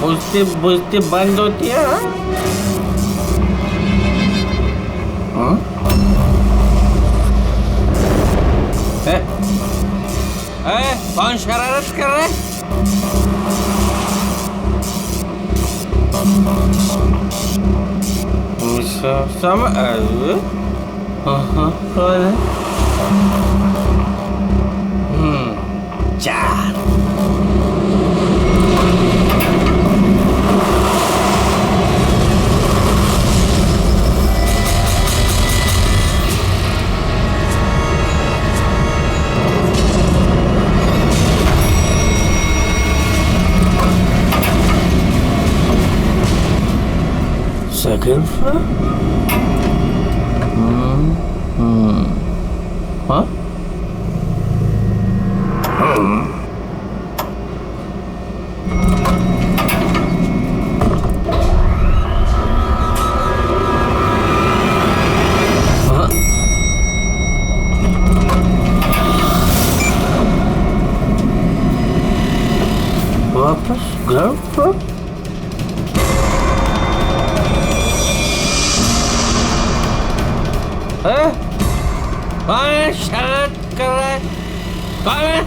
बुझती बुझती बंद होती है। हाँ? कौन शरारत कर रहा है? चार। Second floor? हाँ? वापस ग्राउंड फ्लोर? कौन है शरारत कर रहा है? कौन है?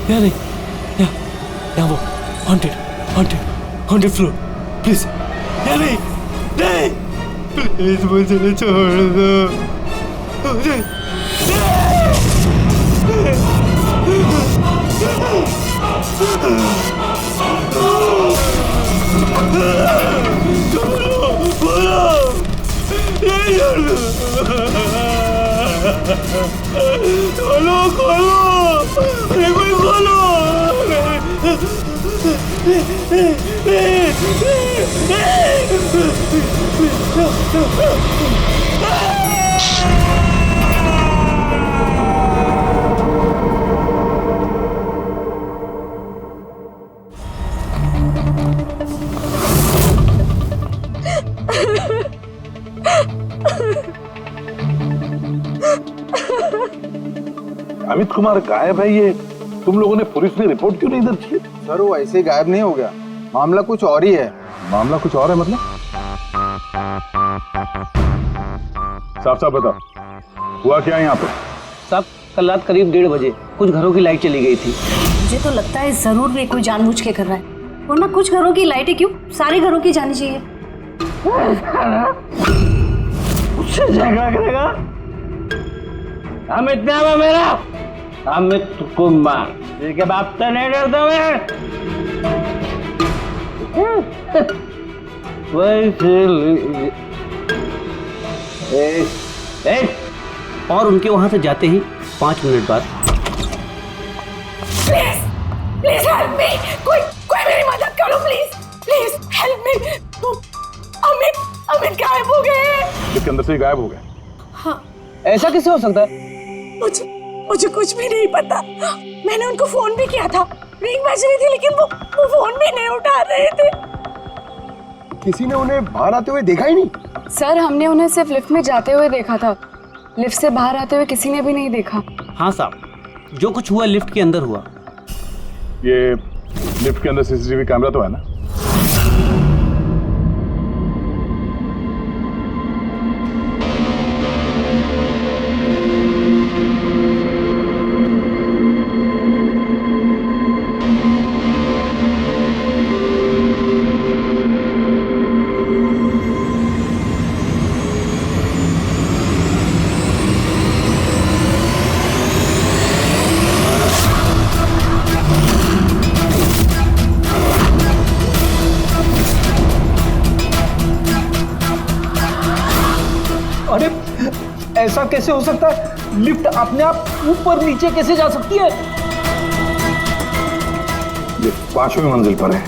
यहाँ नहीं, यहाँ वो haunted floor, please, यहाँ नहीं, please मुझे छोड़ दो, नहीं, खोलो, अरे कोई खोलो, अमित कुमार गायब है। ये तुम लोगों ने पुलिस में रिपोर्ट क्यों नहीं दर्ज की? सर वो ऐसे गायब नहीं हो गया, मामला कुछ और ही है। मामला कुछ और है मतलब? साफ साफ बताओ, हुआ क्या यहाँ पे? साहब कल रात करीब 1:30 बजे कुछ घरों की लाइट चली गई थी। मुझे तो लगता है जरूर भी कोई जानबूझ के कर रहा है, वरना कुछ घरों की लाइटें क्यों सारे घरों की जानी चाहिए। उससे झगड़ा करेगा? अमित नाम है मेरा, अमित कुमार। इसके बाप से नहीं डरता मैं। और उनके वहां से जाते ही 5 मिनट बाद प्लीज हेल्प मी, कोई मेरी मदद करो प्लीज हेल्प मी। अमित गायब हो गए। इसके अंदर से ही गायब हो गए? हाँ। ऐसा कैसे हो सकता है? मुझे कुछ भी नहीं पता। मैंने उनको फोन भी किया था, रिंग बज रही थी, लेकिन वो फोन भी नहीं उठा रहे थे। किसी ने उन्हें बाहर आते हुए देखा ही नहीं? सर हमने उन्हें सिर्फ लिफ्ट में जाते हुए देखा था, लिफ्ट से बाहर आते हुए किसी ने भी नहीं देखा। हाँ साहब, जो कुछ हुआ लिफ्ट के अंदर हुआ। ये लिफ्ट के अंदर सीसीटीवी कैमरा तो है ना? अरे ऐसा कैसे हो सकता है? लिफ्ट अपने आप ऊपर नीचे कैसे जा सकती है? ये 5वीं मंजिल पर है।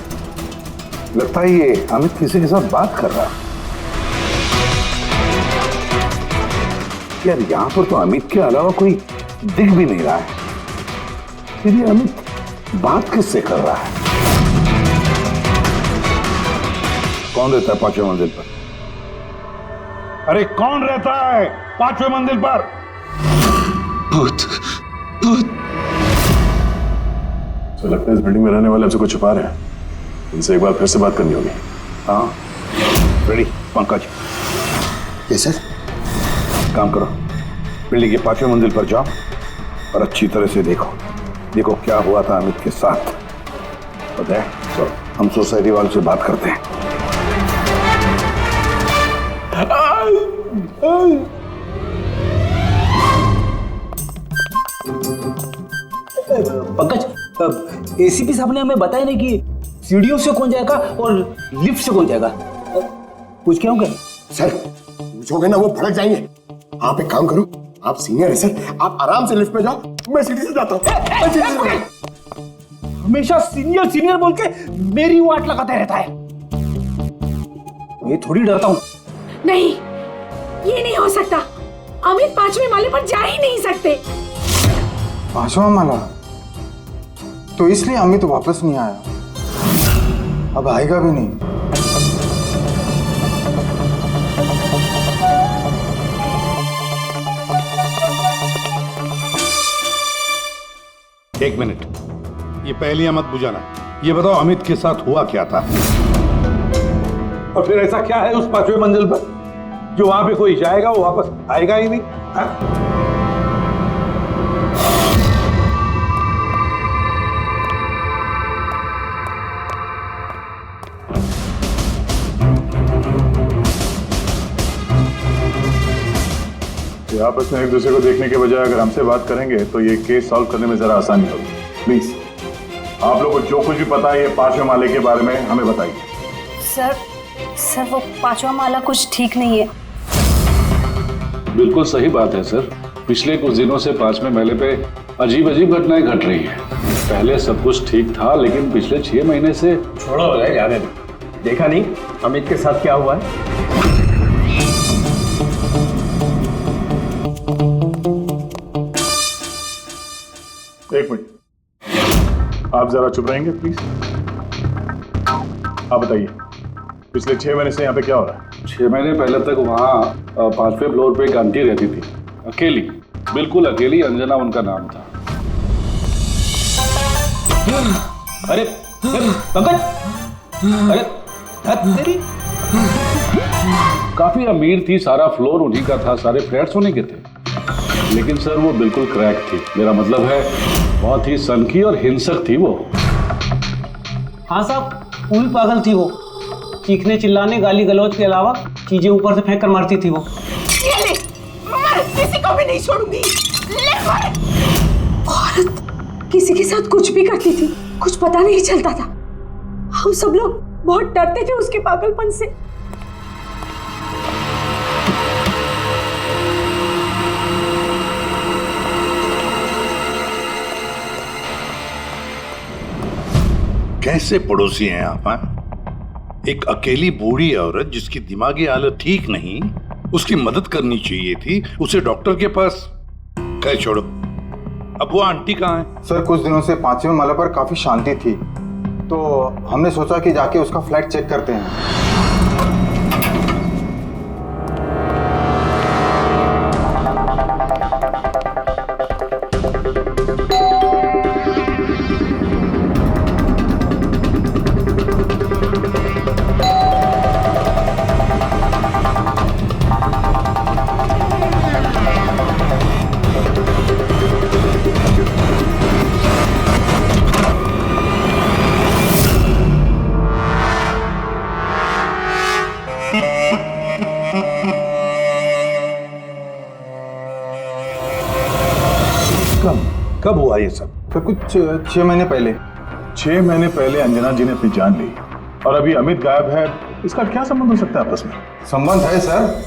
लगता है ये अमित किसी के साथ बात कर रहा है। यार यहां पर तो अमित के अलावा कोई दिख भी नहीं रहा है। फिर ये अमित बात किससे कर रहा है? कौन रहता है 5वीं मंजिल पर? अरे कौन रहता है 5वीं मंजिल पर? भूत, भूत। तो लगता है इस बिल्डिंग में रहने वाले हमसे कुछ छुपा रहे हैं। इनसे एक बार फिर से बात करनी होगी। हाँ रेडी पंकज। Yes sir. काम करो, बिल्डिंग के 5वीं मंजिल पर जाओ और अच्छी तरह से देखो क्या हुआ था अमित के साथ। पता है तो हम सोसाइटी वालों से बात करते हैं। पंकज, एसीपी साहब ने हमें बताया नहीं कि सीढ़ियों से कौन जाएगा और लिफ्ट से कौन जाएगा। कुछ क्या होगा? सर पूछोगे ना वो भड़क जाएंगे। आप एक काम करो, आप सीनियर है सर, आप आराम से लिफ्ट में जाओ, मैं सीढ़ी से जाता हूँ। हमेशा सीनियर सीनियर बोल के मेरी वाट लगाता रहता है। ये थोड़ी डरता हूँ। नहीं, ये नहीं हो सकता। अमित 5वें माले पर जा ही नहीं सकते। 5वां माला? तो इसलिए अमित वापस नहीं आया, अब आएगा भी नहीं। एक मिनट, ये पहेलियां मत बुझाना। ये बताओ अमित के साथ हुआ क्या था? और फिर ऐसा क्या है उस 5वीं मंजिल पर जो वहां पे कोई जाएगा वो वापस आएगा ही नहीं? हाँ? ये आपस में एक दूसरे को देखने के बजाय अगर हमसे बात करेंगे तो ये केस सॉल्व करने में जरा आसानी होगी। प्लीज आप लोगों को जो कुछ भी पता है ये 5वें माले के बारे में हमें बताइए। सर वो 5वां माला कुछ ठीक नहीं है। बिल्कुल सही बात है सर। पिछले कुछ दिनों से 5वें माले पे अजीब अजीब घटनाएं घट रही हैं। पहले सब कुछ ठीक था लेकिन पिछले 6 महीने से। छोड़ो भाई, जाने दो। देखा नहीं अमित के साथ क्या हुआ है? एक मिनट, आप जरा चुप रहेंगे प्लीज। आप बताइए पिछले 6 महीने से यहाँ पे क्या हो रहा है? 6 महीने पहले तक वहाँ 5वें फ्लोर पे एक आंटी रहती थी, अकेली, बिल्कुल अकेली। अंजना उनका नाम था। अरे पंकज, अरे तेरी काफी अमीर थी, सारा फ्लोर उन्हीं का था, सारे फ्लैट्स उन्हीं के थे। लेकिन सर वो बिल्कुल क्रैक थी। मेरा मतलब है बहुत ही सनकी और हिंसक थी वो। हाँ साहब, पूरी पागल थी वो। चीखने चिल्लाने गाली गलौज के अलावा चीजें ऊपर से फेंक कर मारती थी वो। ये ले, मैं किसी को भी नहीं छोड़ूंगी। ले मार। औरत किसी के साथ कुछ भी करती थी, कुछ पता नहीं चलता था। हम सब लोग बहुत डरते थे उसके पागलपन से। कैसे पड़ोसी हैं आप? हाँ? एक अकेली बूढ़ी औरत जिसकी दिमागी हालत ठीक नहीं, उसकी मदद करनी चाहिए थी, उसे डॉक्टर के पास। कह छोड़ो, अब वो आंटी कहाँ है? सर कुछ दिनों से 5वें माला पर काफी शांति थी, तो हमने सोचा कि जाके उसका फ्लैट चेक करते हैं। कब हुआ ये सब? फिर कुछ 6 महीने पहले। 6 महीने पहले अंजना जी ने अपनी जान ली और अभी अमित गायब है, इसका क्या संबंध हो सकता है आपस में? संबंध है सर।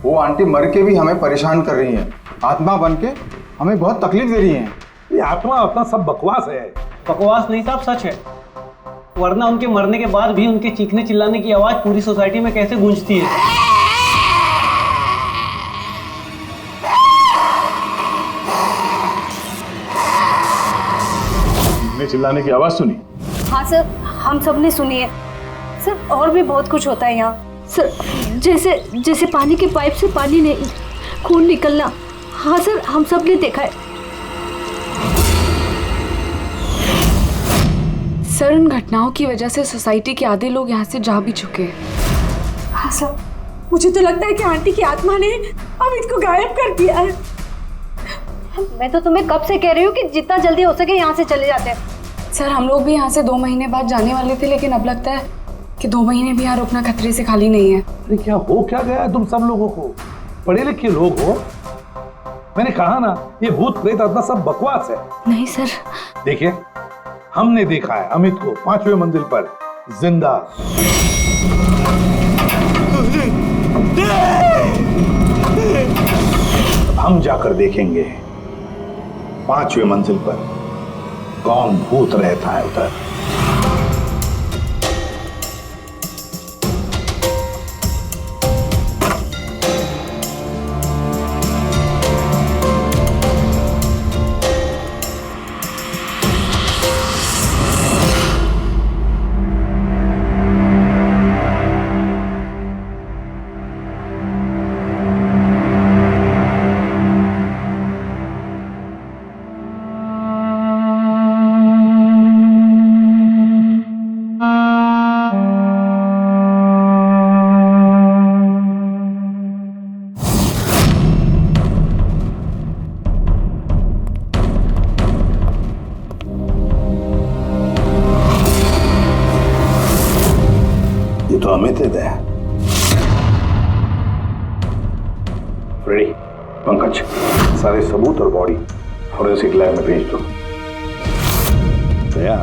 वो आंटी मर के भी हमें परेशान कर रही हैं, आत्मा बन के हमें बहुत तकलीफ दे रही हैं। ये आत्मा अपना सब बकवास है। बकवास नहीं साहब, सच है। वरना उनके मरने के बाद भी उनके चीखने चिल्लाने की आवाज पूरी सोसाइटी में कैसे गूंजती है। चिल्लाने की आवाज सुनी? हाँ सर, हम सब ने सुनी है सर। और भी बहुत कुछ होता है यहाँ सर, जैसे पानी के पाइप से पानी नहीं, खून निकलना। हाँ सर, हम सब ने देखा है। सर, उन घटनाओं की वजह से सोसाइटी के आधे लोग यहाँ से जा भी चुके हैं। हाँ सर, मुझे तो लगता है कि आंटी की आत्मा ने अमित को गायब कर दिया है। मैं तो तुम्हें कब से कह रही हूँ कि जितना जल्दी हो सके यहाँ से चले जाते हैं। सर, हम लोग भी यहाँ से 2 महीने बाद जाने वाले थे, लेकिन अब लगता है कि 2 महीने भी यहाँ रुकना खतरे से खाली नहीं है। अरे क्या हो क्या गया तुम सब लोगों को? पढ़े लिखे लोग हो। मैंने कहा ना, ये भूत प्रेत आत्मा सब बकवास है। नहीं सर। देखिए, हमने देखा है अमित को 5वें मंजिल पर जिंदा। हम जाकर देखेंगे 5वें मंजिल पर कौन भूत रहता है उधर। तो अमित है। रेडी पंकज, सारे सबूत और बॉडी फॉरेंसिक लैब में भेज दो। दया,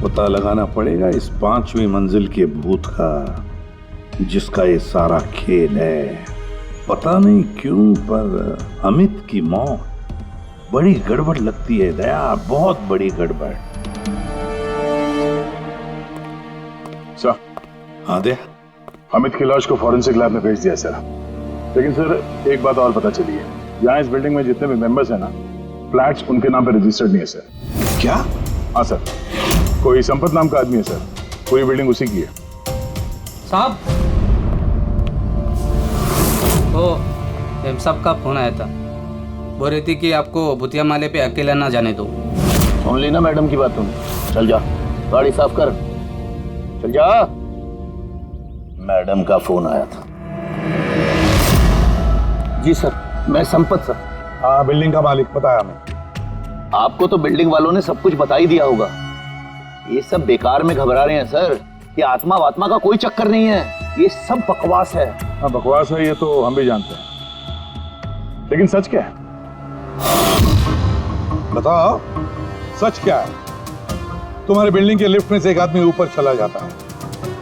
पता लगाना पड़ेगा इस 5वीं मंजिल के भूत का, जिसका ये सारा खेल है। पता नहीं क्यों पर अमित की मौत बड़ी गड़बड़ लगती है दया, बहुत बड़ी गड़बड़। सर, हाँ दया, अमित की लाश को फॉरेंसिक लैब में भेज दिया सर। लेकिन सर, एक बात और पता चली है, यहाँ इस बिल्डिंग में जितने भी मेंबर्स हैं ना, फ्लैट्स उनके नाम पे रजिस्टर्ड नहीं है सर। क्या? हाँ सर, कोई संपत नाम का आदमी है सर, पूरी बिल्डिंग उसी की है। साहब, ओ एम साहब का फोन आया था, बोल रही थी कि आपको भूतिया माले पे अकेला ना जाने दो। सुन ली ना मैडम की बात तुम? चल जा, गाड़ी साफ कर, चल जा। मैडम का फोन आया था। जी सर, मैं संपत सर। हाँ, बिल्डिंग का मालिक बताया हमें। आपको तो बिल्डिंग वालों ने सब कुछ बता ही दिया होगा। ये सब बेकार में घबरा रहे हैं सर। ये आत्मा वात्मा का कोई चक्कर नहीं है, ये सब बकवास है। हाँ, बकवास है ये तो हम भी जानते हैं, लेकिन सच क्या है? बताओ, सच क्या है? तुम्हारे बिल्डिंग के लिफ्ट में से एक आदमी ऊपर चला जाता है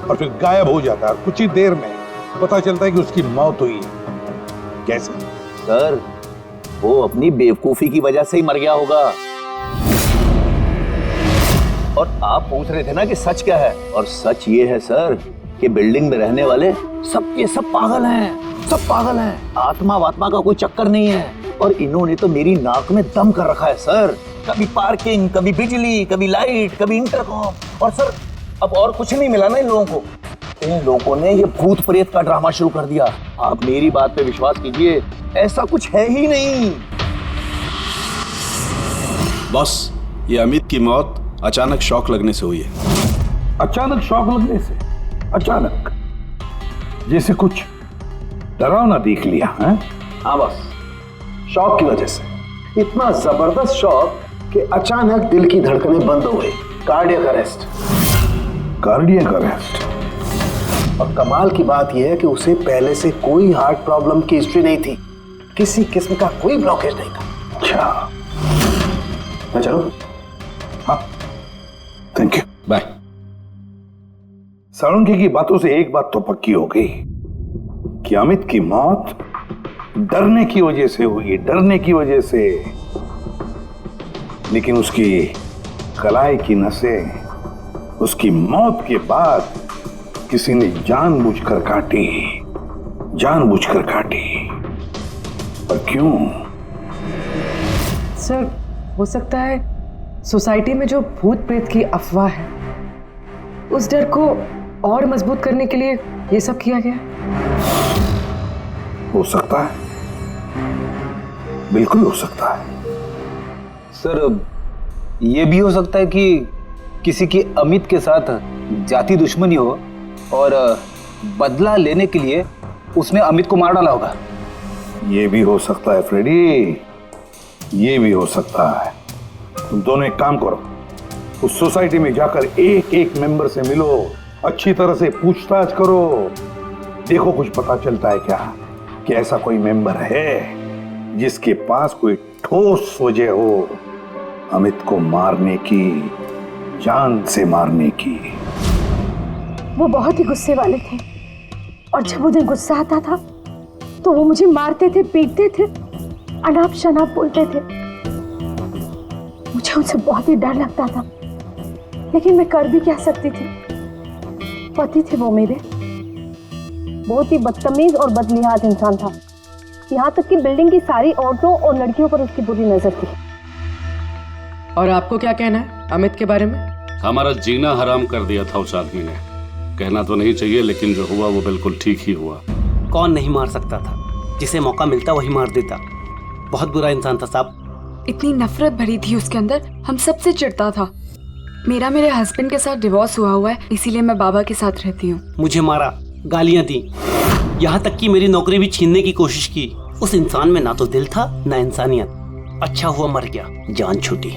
और फिर गायब हो जाता है, और कुछ ही देर में पता चलता है कि उसकी मौत हुई है। कैसे? सर, वो अपनी बेवकूफी की वजह से ही मर गया होगा। और आप पूछ रहे थे ना कि सच क्या है, और सच ये है सर कि बिल्डिंग में रहने वाले सब के सब पागल हैं, सब पागल हैं। आत्मा वात्मा का कोई चक्कर नहीं है, और इन्होंने तो मेरी नाक में दम कर रखा है सर। कभी पार्किंग, कभी बिजली, कभी लाइट, कभी इंटरकॉम। और सर अब और कुछ नहीं मिला ना इन लोगों को। इन लोगों ने ये भूत प्रेत का ड्रामा शुरू कर दिया। आप मेरी बात पे विश्वास कीजिए, ऐसा कुछ है ही नहीं। बॉस, ये अमित की मौत अचानक शॉक लगने से हुई है। अचानक शॉक लगने से? अचानक जैसे कुछ डरावना देख लिया है? हाँ बस, शॉक की वजह से। इतना जबरदस्त शॉक कि अचानक दिल की धड़कनें बंद हो गई। Cardiac arrest. Cardiac arrest? और कमाल की बात यह है कि उसे पहले से कोई हार्ट प्रॉब्लम की हिस्ट्री नहीं थी, किसी किस्म का कोई ब्लॉकेज नहीं था। अच्छा, मैं चलूं? हाँ, थैंक यू, बाय। साळुंखे की बातों से एक बात तो पक्की हो गई कि अमित की मौत डरने की वजह से हुई, डरने की वजह से। लेकिन उसकी कलाई की नसें उसकी मौत के बाद किसी ने जानबूझकर काटी, जानबूझकर काटी। पर क्यों? सर, हो सकता है सोसाइटी में जो भूत प्रेत की अफवाह है, उस डर को और मजबूत करने के लिए ये सब किया गया। हो सकता है, बिल्कुल हो सकता है। सर, ये भी हो सकता है कि किसी की अमित के साथ जाति दुश्मनी हो और बदला लेने के लिए उसने अमित को मार डाला होगा। ये भी हो सकता है फ्रेडी, ये भी हो सकता है। तुम दोनों एक काम करो, उस सोसाइटी में जाकर एक एक मेंबर से मिलो, अच्छी तरह से पूछताछ करो, देखो कुछ पता चलता है क्या कि ऐसा कोई मेंबर है जिसके पास कोई ठोस वजह हो अमित को मारने की, जान से मारने की। वो बहुत ही गुस्से वाले थे और जब उन्हें गुस्सा आता था तो वो मुझे मारते थे, पीटते थे, अनाप शनाप बोलते थे। मुझे उनसे बहुत ही डर लगता था, लेकिन मैं कर भी क्या सकती थी। पति थे वो मेरे। बहुत ही बदतमीज और बदलिहाज इंसान था। यहाँ तक कि बिल्डिंग की सारी औरतों और लड़कियों पर उसकी बुरी नजर थी। और आपको क्या कहना है अमित के बारे में? हमारा जीना हराम कर दिया था उस आदमी ने। कहना तो नहीं चाहिए, लेकिन जो हुआ वो बिल्कुल ठीक ही हुआ। कौन नहीं मार सकता था? जिसे मौका मिलता वही मार देता। बहुत बुरा इंसान था साहब। इतनी नफरत भरी थी उसके अंदर, हम सबसे चिढ़ता था। मेरे हस्बैंड के साथ डिवोर्स हुआ है, इसीलिए मैं बाबा के साथ रहती हूँ। मुझे मारा, गालियां दी, यहाँ तक कि मेरी नौकरी भी छीनने की कोशिश की। उस इंसान में ना तो दिल था ना इंसानियत। अच्छा हुआ मर गया, जान छूटी।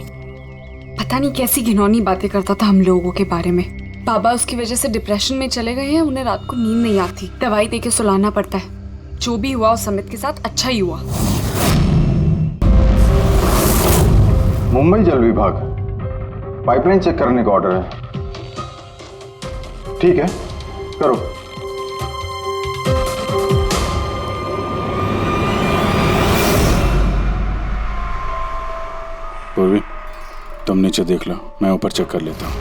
पता नहीं कैसी घिनौनी बातें करता था हम लोगों के बारे में। बाबा उसकी वजह से डिप्रेशन में चले गए हैं, उन्हें रात को नींद नहीं आती, दवाई देके सुलाना पड़ता है। जो भी हुआ उस अमित के साथ अच्छा ही हुआ। मुंबई जल विभाग, पाइपलाइन चेक करने का ऑर्डर है। ठीक है, करो। पूर्वी, तुम नीचे देख लो, मैं ऊपर चेक कर लेता हूँ।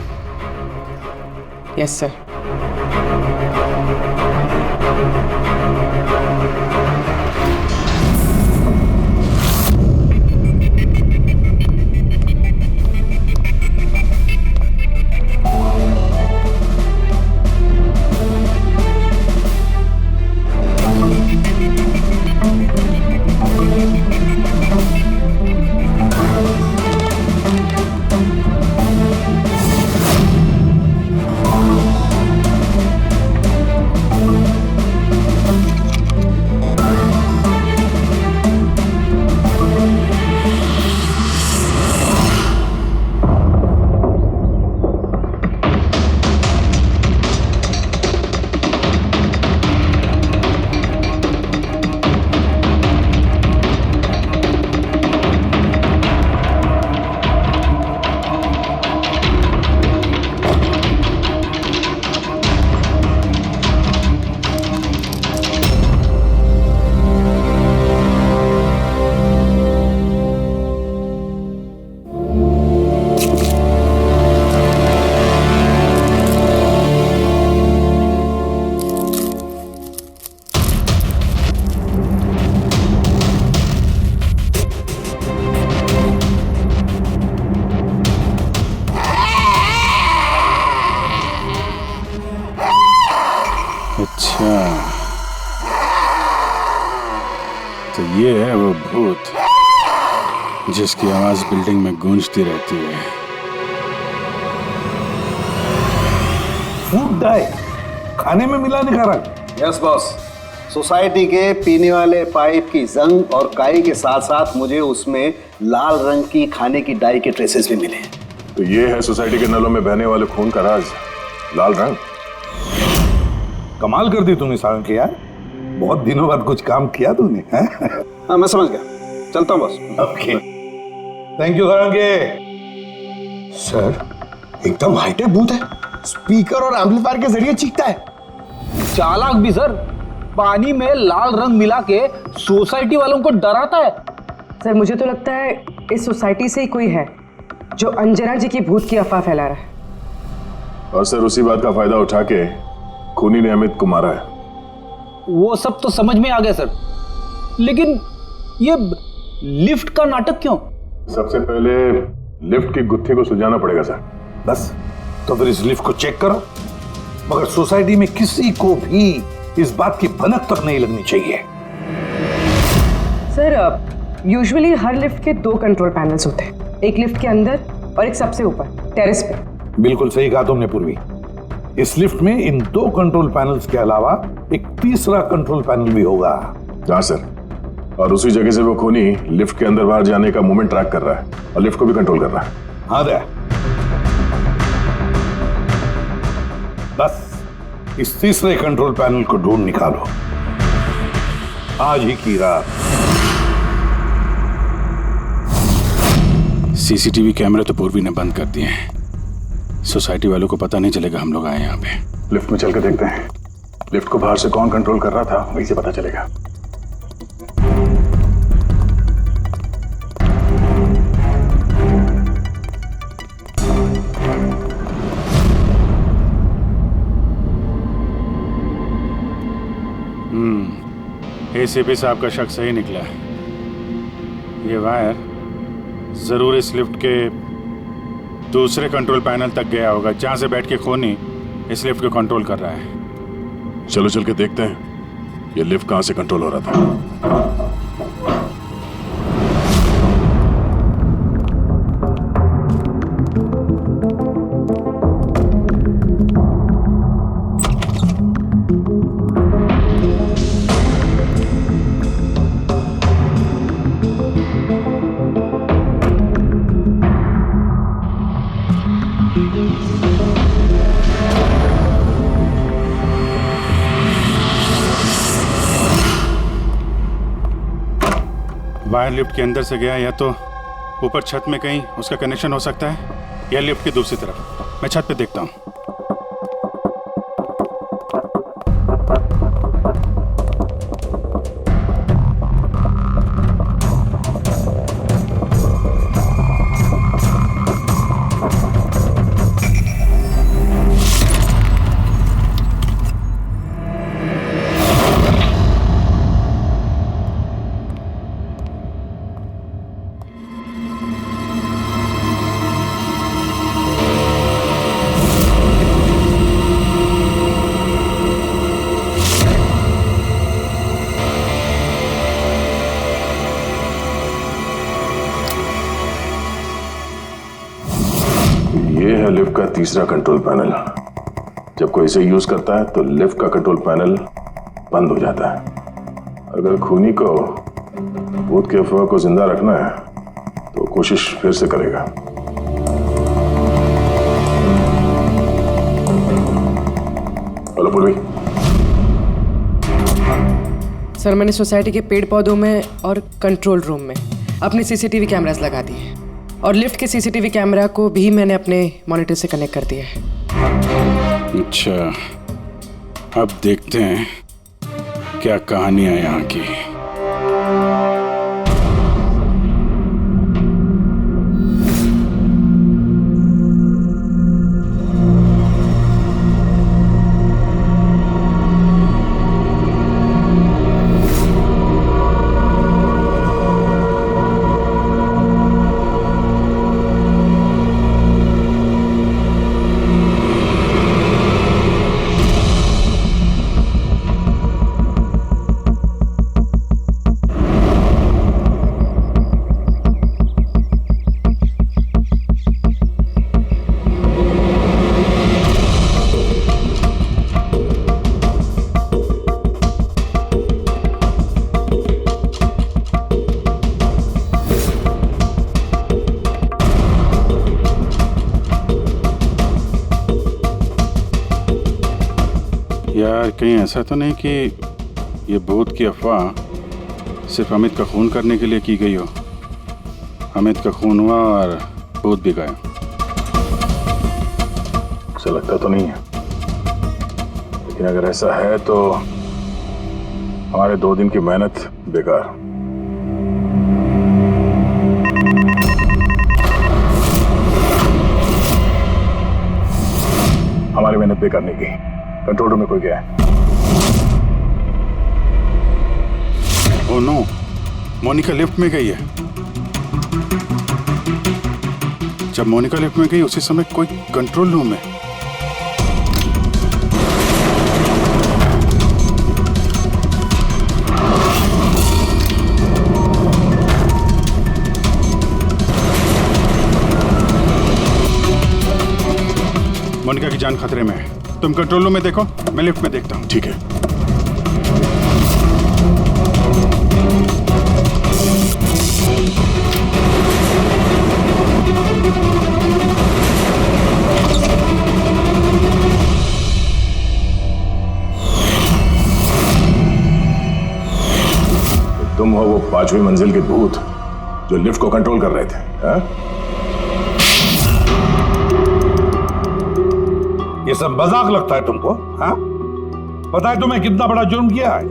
Yes sir. अच्छा, तो ये है वो भूत जिसकी आवाज बिल्डिंग में गूंजती रहती है। फूड डाई खाने में मिलाने का रंग। यस बॉस, सोसाइटी के पीने वाले पाइप की जंग और काई के साथ साथ मुझे उसमें लाल रंग की खाने की डाई के ट्रेसेस भी मिले। तो ये है सोसाइटी के नलों में बहने वाले खून का राज, लाल रंग। कमाल कर दी तूने सारंग के यार, बहुत दिनों बाद कुछ काम किया तूने। हाँ मैं समझ गया, चलता हूँ boss. Okay, thank you Sarang के। सर एकदम हाईटेक भूत है, स्पीकर और एम्पलीफायर के जरिए चीखता है। चालाक भी सर, पानी में लाल रंग मिला के सोसाइटी वालों को डराता है। सर मुझे तो लगता है इस सोसाइटी से ही कोई है जो अंजना जी की भूत की अफवाह फैला रहा है। और सर उसी बात का फायदा उठा के खूनी ने अमित को मारा है। वो सब तो समझ में आ गया सर, लेकिन ये लिफ्ट का नाटक क्यों? सबसे पहले लिफ्ट की गुत्थी को सुलझाना पड़ेगा सर। बस तो फिर इस लिफ्ट को चेक करो, मगर सोसाइटी में किसी को भी इस बात की भनक तक नहीं लगनी चाहिए। सर यूजुअली हर लिफ्ट के 2 कंट्रोल पैनल्स होते हैं, एक लिफ्ट के अंदर और एक सबसे ऊपर टेरेस पे। बिल्कुल सही कहा तुमने पूर्वी। इस लिफ्ट में इन 2 कंट्रोल पैनल्स के अलावा एक तीसरा कंट्रोल पैनल भी होगा। हाँ सर, और उसी जगह से वो खूनी लिफ्ट के अंदर बाहर जाने का मूवमेंट ट्रैक कर रहा है और लिफ्ट को भी कंट्रोल कर रहा है। हाँ दे। बस इस तीसरे कंट्रोल पैनल को ढूंढ निकालो आज ही की रात। सीसीटीवी कैमरे तो पूर्वी ने बंद कर दिए हैं, सोसाइटी वालों को पता नहीं चलेगा हम लोग आए यहाँ पे। लिफ्ट में चल के देखते हैं, लिफ्ट को बाहर से कौन कंट्रोल कर रहा था वहीं से पता चलेगा। एसीपी साहब का शक सही निकला। ये वायर जरूर इस लिफ्ट के दूसरे कंट्रोल पैनल तक गया होगा, जहां से बैठ के खूनी इस लिफ्ट को कंट्रोल कर रहा है। चलो चल के देखते हैं ये लिफ्ट कहां से कंट्रोल हो रहा था। वायर लिफ्ट के अंदर से गया, या तो ऊपर छत में कहीं उसका कनेक्शन हो सकता है, या लिफ्ट की दूसरी तरफ। मैं छत पे देखता हूँ। ये है लिफ्ट का तीसरा कंट्रोल पैनल। जब कोई इसे यूज करता है तो लिफ्ट का कंट्रोल पैनल बंद हो जाता है। अगर खूनी को भूत के अफवाह को जिंदा रखना है तो कोशिश फिर से करेगा। हेलो पूर्वी। सर मैंने सोसाइटी के पेड़ पौधों में और कंट्रोल रूम में अपने सीसीटीवी कैमरास लगा दिए हैं, और लिफ्ट के सीसीटीवी कैमरा को भी मैंने अपने मॉनिटर से कनेक्ट कर दिया है। अच्छा, अब देखते हैं क्या कहानी है यहाँ की। यार कहीं ऐसा तो नहीं कि ये भूत की अफवाह सिर्फ अमित का खून करने के लिए की गई हो। अमित का खून हुआ और भूत भी गए। ऐसा लगता तो नहीं है, लेकिन अगर ऐसा है तो हमारे 2 दिन की मेहनत बेकार। हमारी मेहनत बेकार नहीं गई। कंट्रोल रूम में कोई गया है? ओह नो, मोनिका लिफ्ट में गई है। जब मोनिका लिफ्ट में गई उसी समय कोई कंट्रोल रूम में। मोनिका की जान खतरे में है। तुम कंट्रोल रूम में देखो, मैं लिफ्ट में देखता हूँ। ठीक है। तुम हो वो 5वीं मंजिल के भूत जो लिफ्ट को कंट्रोल कर रहे थे, हाँ? ये सब मजाक लगता है तुमको? हाँ? पता है तुम्हें कितना बड़ा जुर्म किया है?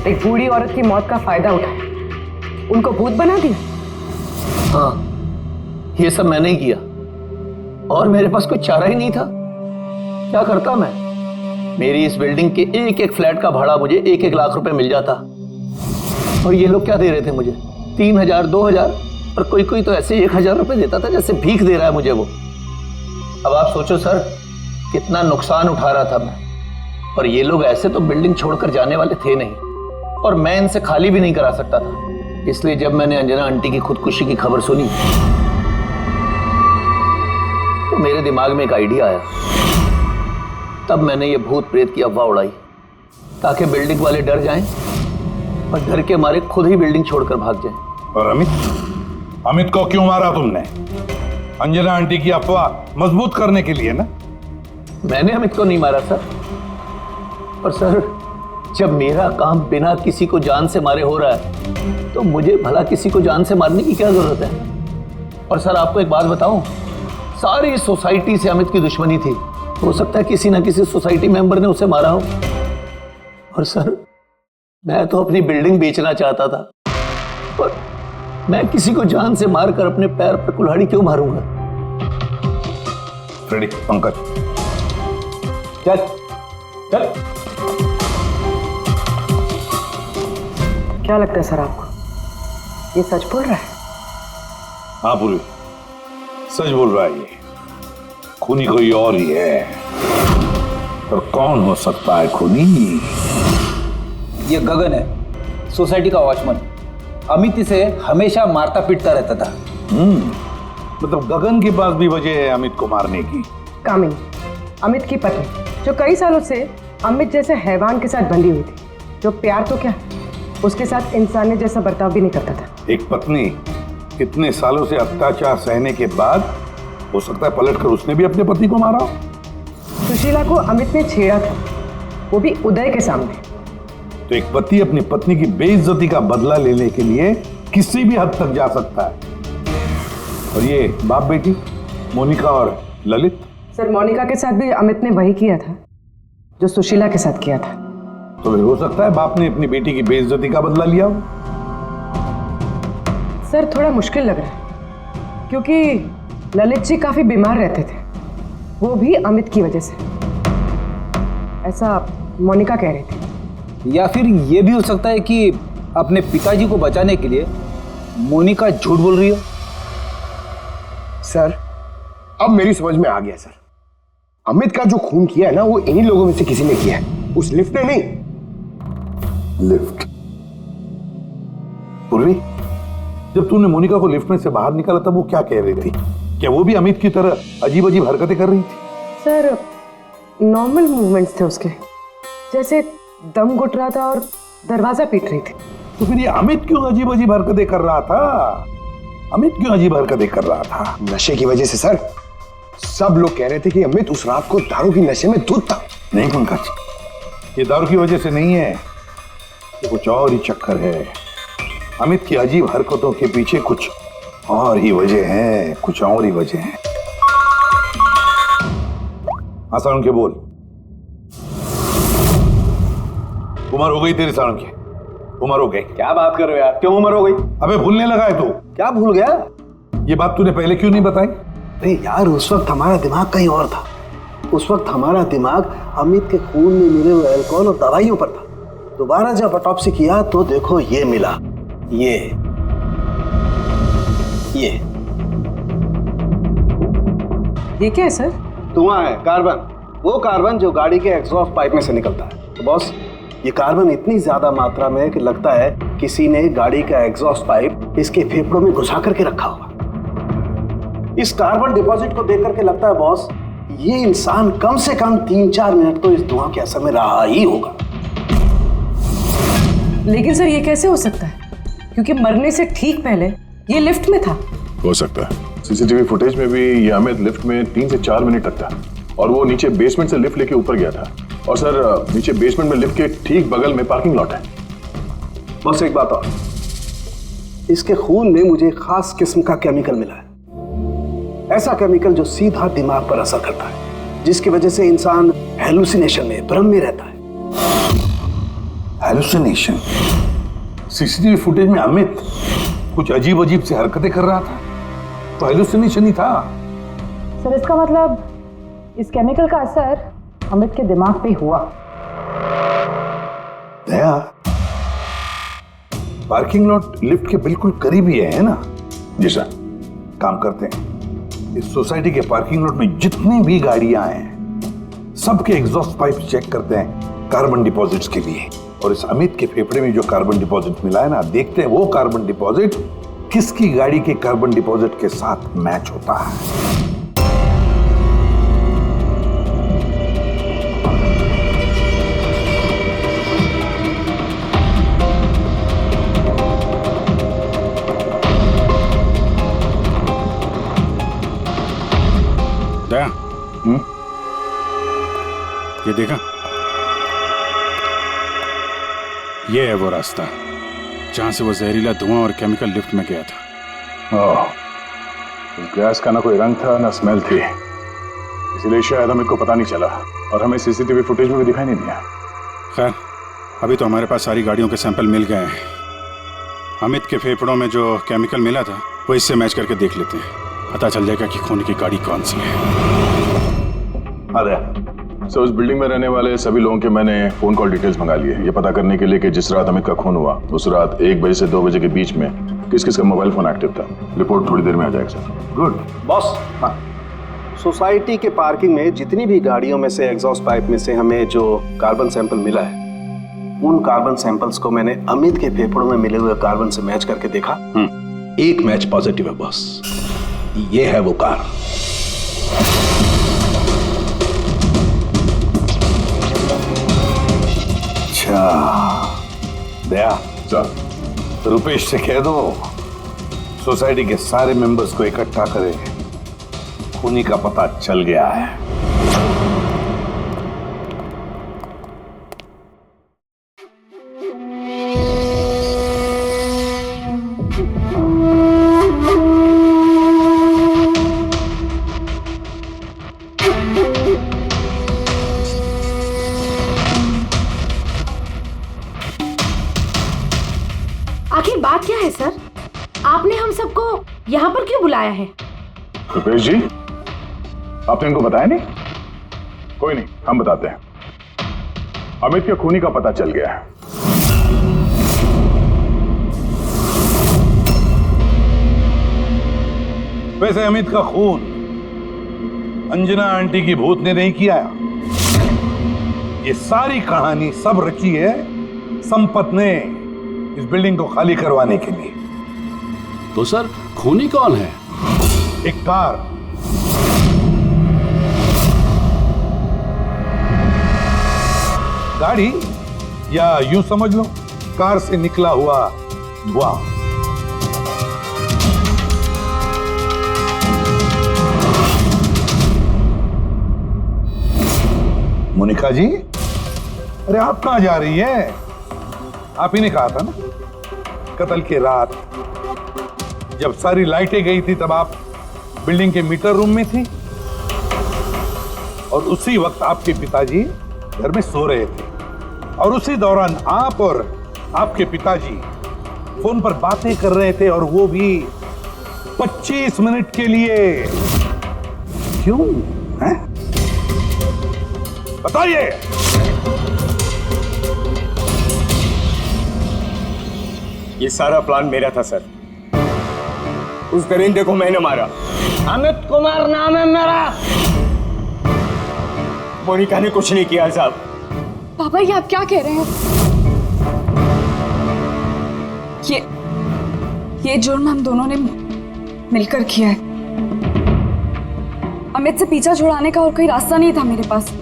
एक बूढ़ी औरत की मौत का फायदा उठाया, उनको भूत बना दिया। हाँ, ये सब मैंने ही किया और मेरे पास कोई चारा ही नहीं था। क्या करता मैं? मेरी इस बिल्डिंग के एक एक फ्लैट का भाड़ा मुझे 1-1 लाख रुपए मिल जाता और ये लोग क्या दे रहे थे मुझे? 3,000, 2,000 और कोई कोई तो ऐसे 1,000 रुपए देता था जैसे भीख दे रहा है मुझे वो। अब आप सोचो सर, कितना नुकसान उठा रहा था मैं। और ये लोग ऐसे तो बिल्डिंग छोड़कर जाने वाले थे नहीं और मैं इनसे खाली भी नहीं करा सकता था। इसलिए जब मैंने अंजना आंटी की खुदकुशी की खबर सुनी तो मेरे दिमाग में एक आइडिया आया। तब मैंने ये भूत प्रेत की अफवाह उड़ाई ताकि बिल्डिंग वाले डर जाएं और डर के मारे खुद ही बिल्डिंग छोड़कर भाग जाएं। और अमित को क्यों मारा तुमने? अंजना आंटी की अफवाह मजबूत करने के लिए ना? मैंने अमित को नहीं मारा सर। और सर, जब मेरा काम बिना किसी को जान से मारे हो रहा है तो मुझे भला किसी को जान से मारने की क्या जरूरत है? और सर आपको एक बात बताऊं, सारी सोसाइटी से अमित की दुश्मनी थी। हो सकता है किसी ना किसी सोसाइटी मेंबर ने उसे मारा हो। और सर, मैं तो अपनी बिल्डिंग बेचना चाहता था, पर मैं किसी को जान से मारकर अपने पैर पर कुल्हाड़ी क्यों मारूंगा? फ्रेडी, पंकज, चल चल। क्या लगता है सर आपको, ये सच बोल रहा है? हाँ पूरी सच बोल रहा है। ये खूनी कोई और ही है। पर कौन हो सकता है खूनी? ये गगन है, सोसाइटी का वॉचमैन। अमित इसे हमेशा मारता पीटता रहता था। मतलब गगन के पास भी वजह है अमित को मारने की। कामिनी, अमित की पत्नी, जो कई सालों से अमित जैसे हैवान के साथ बंधी हुई थी, जो प्यार तो क्या उसके साथ इंसानियत जैसा बर्ताव भी नहीं करता था। एक पत्नी इतने सालों से अत्याचार सहने के बाद हो सकता है पलटकर उसने भी अपने पति को मारा। सुशीला को अमित ने छेड़ा था, वो भी उदय के सामने। तो एक पति अपनी पत्नी की बेइज्जती का बदला लेने के लिए किसी भी हद तक जा सकता है। और ये बाप बेटी मोनिका और ललित। सर, मोनिका के साथ भी अमित ने वही किया था जो सुशीला के साथ किया था। तो फिर हो सकता है बाप ने अपनी बेटी की बेइज्जती का बदला लिया हो। सर, थोड़ा मुश्किल लग रहा है क्योंकि ललित जी काफी बीमार रहते थे, वो भी अमित की वजह से, ऐसा मोनिका कह रही थी। या फिर ये भी हो सकता है कि अपने पिताजी को बचाने के लिए मोनिका झूठ बोल रही हो। सर, अब मेरी समझ में आ गया सर। अमित का जो खून किया है ना, वो इन्हीं लोगों में से किसी ने किया है, उस लिफ्ट ने नहीं। लिफ्ट? पूर्वी, जब तूने मोनिका को लिफ्ट में से बाहर निकाला तब वो क्या कह रही थी? क्या वो भी अमित की तरह अजीब अजीब हरकतें कर रही थी? सर, नॉर्मल मूवमेंट्स थे उसके, जैसे दम घुट रहा था और दरवाजा पीट रही थी। तो फिर ये अमित क्यों अजीब अजीब हरकतें कर रहा था? अमित क्यों अजीब हरकतें कर रहा था? नशे की वजह से सर। सब लोग कह रहे थे कि अमित उस रात को दारू की नशे में धुत था। नहीं पंकज, ये दारू की वजह से नहीं है, ये कुछ और ही चक्कर है। अमित की अजीब हरकतों के पीछे कुछ और ही वजह है, कुछ और ही वजह है। हाँ सालुंखे बोल। उम्र हो गई तेरी सालुंखे, उम्र हो गई। क्या बात कर रहे हो यार, क्यों उम्र हो गई? अबे भूलने लगा है तू। क्या भूल गया? ये बात तूने पहले क्यों नहीं बताई? अरे यार, उस वक्त हमारा दिमाग कहीं और था। उस वक्त हमारा दिमाग अमित के खून में मिले हुए अल्कोहल और दवाइयों पर था। दोबारा जब ऑटोप्सी किया तो देखो ये मिला, ये क्या है सर? धुआं है, कार्बन। वो कार्बन जो गाड़ी के एग्जॉस्ट पाइप में से निकलता है। तो बॉस, ये कार्बन इतनी ज्यादा मात्रा में कि लगता है किसी ने गाड़ी का एग्जॉस्ट पाइप इसके फेफड़ों में घुसा करके रखा होगा। इस कार्बन डिपॉजिट को देख करके लगता है बॉस, ये इंसान कम से कम 3-4 मिनट तो इस धुआं के असर में रहा ही होगा। लेकिन सर ये कैसे हो सकता है? क्योंकि मरने से ठीक पहले ये लिफ्ट में था। हो सकता है। सीसीटीवी फुटेज में भी ये अमित लिफ्ट में 3 से 4 मिनट तक था और वो नीचे बेसमेंट से लिफ्ट लेके ऊपर गया था। और सर, नीचे बेसमेंट में लिफ्ट के ठीक बगल में पार्किंग लॉट है। बस एक बात और, इसके खून में मुझे एक खास किस्म का केमिकल मिला है। ऐसा केमिकल जो सीधा दिमाग पर असर करता है, जिसकी वजह से इंसान हेलुसिनेशन में, भ्रम में रहता है। हेलुसिनेशन? सीसीटीवी फुटेज में अमित कुछ अजीब अजीब सी हरकतें कर रहा था, तो हेलुसिनेशन ही था। सर इसका मतलब इस केमिकल का असर अमित के दिमाग पे हुआ। दया, पार्किंग लॉट लिफ्ट के बिल्कुल करीब ही है ना? जी सर। काम करते हैं, इस सोसाइटी के पार्किंग लॉट में जितनी भी गाड़ियां हैं सबके एग्जॉस्ट पाइप चेक करते हैं कार्बन डिपॉजिट्स के लिए। और इस अमित के फेफड़े में जो कार्बन डिपॉजिट मिला है ना, देखते हैं वो कार्बन डिपॉजिट किसकी गाड़ी के कार्बन डिपॉजिट के साथ मैच होता है। दया, ये देखा, ये है वो रास्ता जहां से वो जहरीला धुआं और केमिकल लिफ्ट में गया था। उस गैस का ना कोई रंग था ना स्मेल थी, इसलिए शायद हमें को पता नहीं चला और हमें सीसीटीवी फुटेज में भी दिखाई नहीं दिया। खैर, अभी तो हमारे पास सारी गाड़ियों के सैंपल मिल गए हैं। अमित के फेफड़ों में जो केमिकल मिला था वो इससे मैच करके देख लेते हैं, पता चल जाएगा कि खून की गाड़ी कौन सी है। अरे सर, उस बिल्डिंग में रहने वाले सभी लोगों के मैंने फोन कॉल डिटेल्स मंगा लिए, ये पता करने के लिए कि जिस रात अमित का खून हुआ उस रात 1 बजे से 2 बजे के बीच में किस किस का मोबाइल फोन एक्टिव था। रिपोर्ट थोड़ी देर में आ जाएगा सर। Good boss. हाँ, सोसाइटी के पार्किंग में जितनी भी गाड़ियों में से एग्जॉस्ट पाइप में से हमें जो कार्बन सैंपल मिला है, उन कार्बन सैंपल्स को मैंने अमित के फेफड़ों में मिले हुए कार्बन से मैच करके देखा। एक मैच पॉजिटिव है बॉस, ये है वो कार। अच्छा दया सर, रुपेश से कह दो सोसाइटी के सारे मेंबर्स को इकट्ठा करें, खूनी का पता चल गया है। आखिर बात क्या है सर? आपने हम सबको यहाँ पर क्यों बुलाया है? रुपेश जी, आपने इनको बताया नहीं? कोई नहीं, हम बताते हैं। अमित के खूनी का पता चल गया है। वैसे अमित का खून अंजना आंटी की भूत ने नहीं किया। ये सारी कहानी सब रची है संपत ने इस बिल्डिंग को खाली करवाने के लिए। तो सर, खूनी कौन है? एक कार, गाड़ी, या यूं समझ लो कार से निकला हुआ धुआं। मोनिका जी, अरे आप कहां जा रही है? आप ही ने कहा था ना कत्ल की रात जब सारी लाइटें गई थी तब आप बिल्डिंग के मीटर रूम में थी और उसी वक्त आपके पिताजी घर में सो रहे थे और उसी दौरान आप और आपके पिताजी फोन पर बातें कर रहे थे और वो भी 25 मिनट के लिए। क्यों हैं? बताइए। ये सारा प्लान मेरा था सर। उस दरिंदे को मैंने मारा। अमित कुमार नाम है मेरा। मोनिका ने कुछ नहीं किया साहब। पापा ये आप क्या कह रहे हैं? ये जुर्म हम दोनों ने मिलकर किया है। अमित से पीछा छुड़ाने का और कोई रास्ता नहीं था मेरे पास।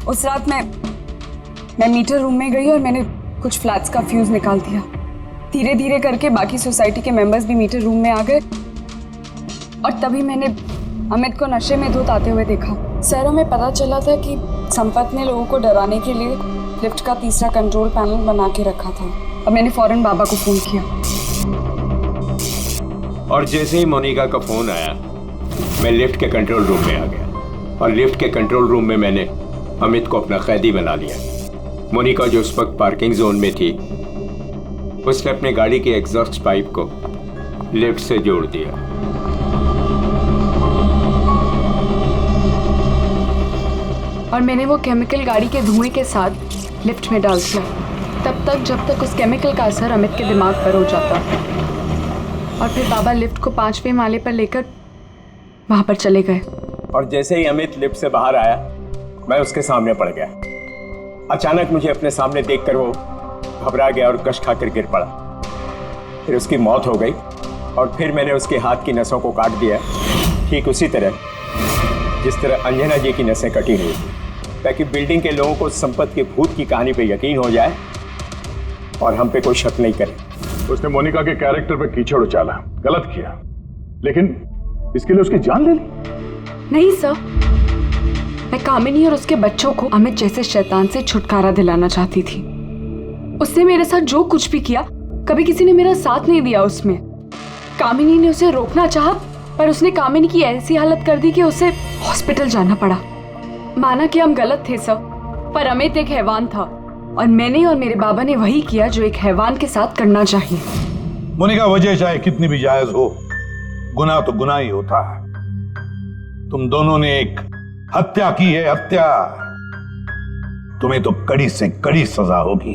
उस रात मैं मीटर रूम में गई और मैंने कुछ फ्लैट्स का फ्यूज निकाल दिया। धीरे धीरे करके बाकी सोसाइटी के मेंबर्स भी मीटर रूम में आ गए और तभी मैंने अमित को नशे में धुत आते हुए देखा। सर हमें पता चला था कि संपत ने लोगों को डराने के लिए लिफ्ट का तीसरा कंट्रोल पैनल बना के रखा था और मैंने फौरन बाबा को फोन किया। और जैसे ही मोनिका का फोन आया मैं लिफ्ट के कंट्रोल रूम में आ गया और लिफ्ट के कंट्रोल रूम में मैंने अमित को अपना कैदी बना लिया। मोनिका जो उस वक्त पार्किंग जोन में थी उसने अपने गाड़ी के एग्जॉस्ट पाइप को लिफ्ट से जोड़ दिया। और मैंने वो केमिकल गाड़ी के धुएं के साथ लिफ्ट में डाल दिया तब तक जब तक उस केमिकल का असर अमित के दिमाग पर हो जाता। और फिर बाबा लिफ्ट को 5वें माले पर लेकर वहां पर चले गए। और जैसे ही अमित लिफ्ट से बाहर आया मैं उसके सामने पड़ गया। अचानक मुझे अपने सामने देखकर वो घबरा गया और कश खाकर गिर पड़ा। फिर उसकी मौत हो गई और फिर मैंने उसके हाथ की नसों को काट दिया, ठीक उसी तरह जिस तरह अंजना जी की नसें कटी हुई थी, ताकि बिल्डिंग के लोगों को संपत के भूत की कहानी पे यकीन हो जाए और हम पे कोई शक नहीं करे। उसने मोनिका के कैरेक्टर पे कीचड़ उछाला, गलत किया, लेकिन इसके लिए उसकी जान ले ली? नहीं सर, मैं कामिनी और उसके बच्चों को अमित जैसे शैतान से छुटकारा दिलाना चाहती थी। उसने मेरे साथ जो कुछ भी किया कभी किसी ने मेरा साथ नहीं दिया उसमें। कामिनी ने उसे रोकना चाहा पर उसने कामिनी की ऐसी हालत कर दी कि उसे हॉस्पिटल जाना पड़ा। माना कि हम गलत थे सर, पर अमित एक हैवान था और मैंने और मेरे बाबा ने वही किया जो एक हैवान के साथ करना चाहिए। मोनिका, वजह चाहे कितनी भी जायज हो, गुनाह तो गुनाह ही होता है। तुम दोनों ने एक हत्या की है, हत्या। तुम्हें तो कड़ी से कड़ी सजा होगी।